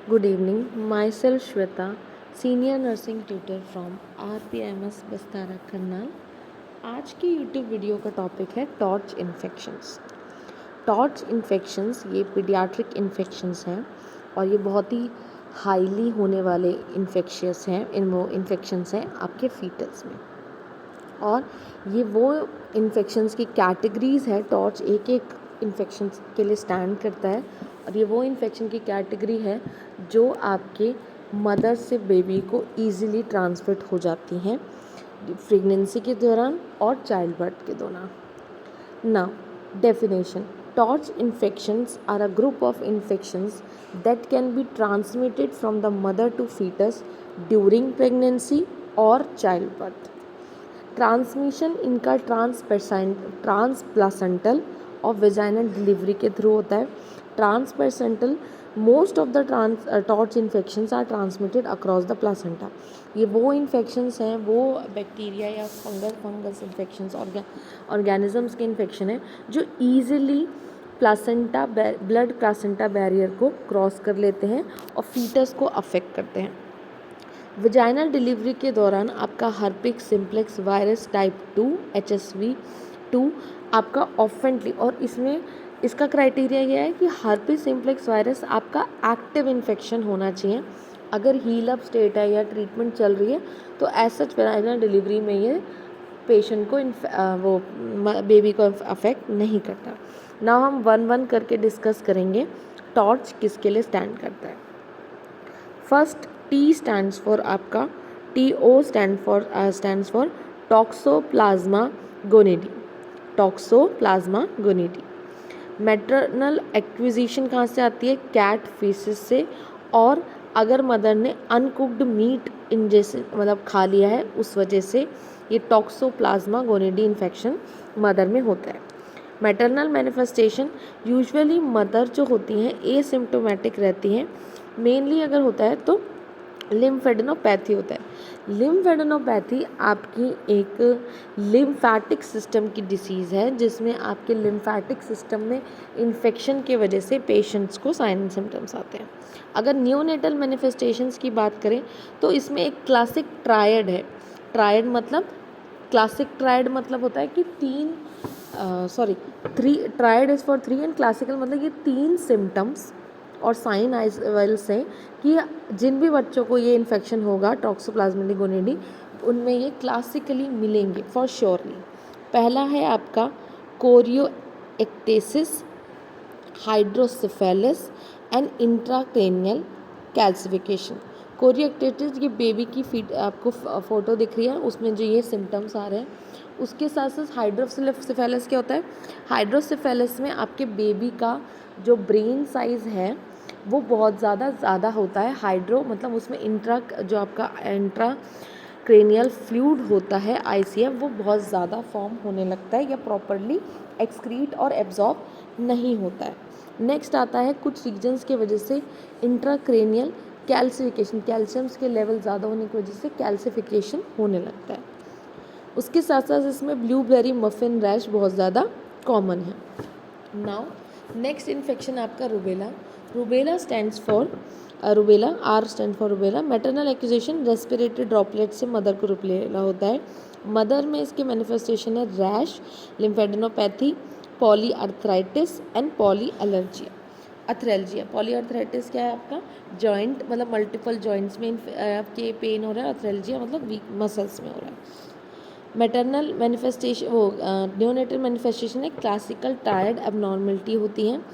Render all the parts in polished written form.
Good evening. Myself Shweta, Senior Nursing Tutor from RPMS बस्तारा Karnal. आज की YouTube video का topic है टॉर्च इन्फेक्शंस। टॉर्च इन्फेक्शंस ये paediatric infections हैं और ये बहुत ही हाईली होने वाले इन्फेक्शंस हैं आपके फीटस में। और ये वो इन्फेक्शंस की कैटेगरीज़ है। टॉर्च एक एक इन्फेक्शन के लिए स्टैंड करता है और ये वो इन्फेक्शन की कैटेगरी है जो आपके मदर से बेबी को ईज़िली ट्रांसमिट हो जाती हैं प्रेगनेंसी के दौरान और चाइल्ड बर्थ के दौरान। Now, definition. Torch infections are a group of infections that can be transmitted from the mother to fetus during pregnancy or childbirth. Transmission इनका ट्रांसप्लासेंटल और वेजाइनल डिलीवरी के थ्रू होता है। Transplacental most of the TORCH infections are transmitted across the placenta. ये वो infections हैं, वो bacteria या फंगस इन्फेक्शंस ऑर्गेनिजम्स के इन्फेक्शन है जो ईजिली ब्लड प्लासेंटा बैरियर को क्रॉस कर लेते हैं और फीटस को अफेक्ट करते हैं। वेजाइनल डिलीवरी के दौरान आपका हर्पिक सिम्प्लेक्स वायरस टाइप 2 HSV-2 आपका ऑफेंटली, और इसमें इसका क्राइटेरिया यह है कि हर्पिक सिम्प्लेक्स वायरस आपका एक्टिव इन्फेक्शन होना चाहिए। अगर हील अप स्टेट है या ट्रीटमेंट चल रही है तो ऐसा वेजाइनल डिलीवरी में ये पेशेंट को वो बेबी को अफेक्ट नहीं करता। ना हम वन वन करके डिस्कस करेंगे टॉर्च किसके लिए स्टैंड करता है। फर्स्ट T stands for आपका TO stands for toxoplasma gondii. Toxoplasma gondii maternal acquisition कहाँ से आती है? कैट फीसेस से। और अगर मदर ने अनकुक्ड मीट मतलब खा लिया है उस वजह से ये टॉक्सोप्लाज्मा गोनिडी इन्फेक्शन मदर में होता है। मैटरनल मैनिफेस्टेशन यूजुअली मदर जो होती हैं एसिम्प्टोमेटिक रहती हैं। मेनली अगर होता है तो लिम्फेडेनोपैथी होता है। लिम्फेडेनोपैथी आपकी एक लिम्फैटिक सिस्टम की डिसीज़ है जिसमें आपके लिम्फैटिक सिस्टम में इन्फेक्शन की वजह से पेशेंट्स को साइन एंड सिम्टम्स आते हैं। अगर न्यूनेटल मैनिफेस्टेशंस की बात करें तो इसमें एक क्लासिक ट्रायड है। क्लासिक ट्रायड मतलब होता है कि triad is for 3 and classical मतलब ये 3 सिम्टम्स और साइन आइजल्स हैं कि जिन भी बच्चों को ये इन्फेक्शन होगा टॉक्सोप्लाज्मेटिक गोनिडी उनमें ये क्लासिकली मिलेंगे फॉर श्योरली। पहला है आपका कोरियोएक्टेसिस, हाइड्रोसेफेलस एंड इंट्राक्रेनियल कैल्सिफिकेशन। कोरियोएक्टेसिस ये बेबी की आपको फोटो दिख रही है, उसमें जो ये सिम्टम्स आ रहे हैं। उसके साथ साथ हाइड्रोसेफेलस क्या होता है? हाइड्रोसेफेलस में आपके बेबी का जो ब्रेन साइज़ है वो बहुत ज़्यादा होता है। हाइड्रो मतलब उसमें जो आपका इंट्रा क्रेनियल फ्लूइड होता है ICF वो बहुत ज़्यादा फॉर्म होने लगता है या प्रॉपरली एक्सक्रीट और एब्जॉर्ब नहीं होता है। नेक्स्ट आता है कुछ रीजन्स की वजह से इंट्राक्रेनियल कैल्सिफिकेशन, कैल्शियम्स के लेवल ज़्यादा होने की वजह से कैल्सिफिकेशन होने लगता है। उसके साथ साथ इसमें ब्लूबेरी मफिन रैश बहुत ज़्यादा कॉमन है। नाउ नेक्स्ट इन्फेक्शन आपका rubella. Rubella stands for R stand for rubella. Maternal accusation respiratory droplet से मदर को रुबेला होता है। मदर में इसके मैनिफेस्टेशन है rash, lymphadenopathy, polyarthritis and पॉलीएलर्जिया। Polyarthritis क्या है आपका? जॉइंट मतलब मल्टीपल जॉइंट्स में आपके पेन हो रहा है। आर्थराइल्जिया मतलब वीक मसल्स में हो रहा है। मैटरनल मैनिफेस्टेशन न्यूनेटल मैनिफेस्टेशन है क्लासिकल टायर्ड एबनॉर्मलिटी होती हैं।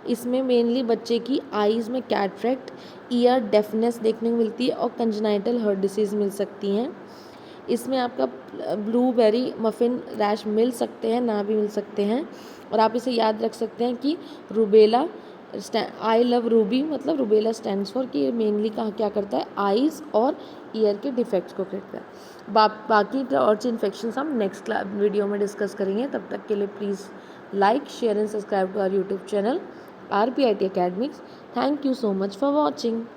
इसमें मेनली बच्चे की आईज़ में कैटरेक्ट, ईयर डेफनेस देखने को मिलती है और कंजेनाइटल हार्ट डिसीज़ मिल सकती हैं। इसमें आपका ब्लूबेरी मफिन रैश मिल सकते हैं, ना भी मिल सकते हैं। और आप इसे याद रख सकते हैं कि रुबेला आई लव रूबी मतलब रुबेला स्टैंड्स फॉर कि मेनली क्या करता है? आईज़ और ईयर के डिफेक्ट्स को करता है। बाकी टॉर्च इन्फेक्शंस हम नेक्स्ट वीडियो में डिस्कस करेंगे। तब तक के लिए please like, share and subscribe to our YouTube channel RPIT Academics. Thank you so much for watching.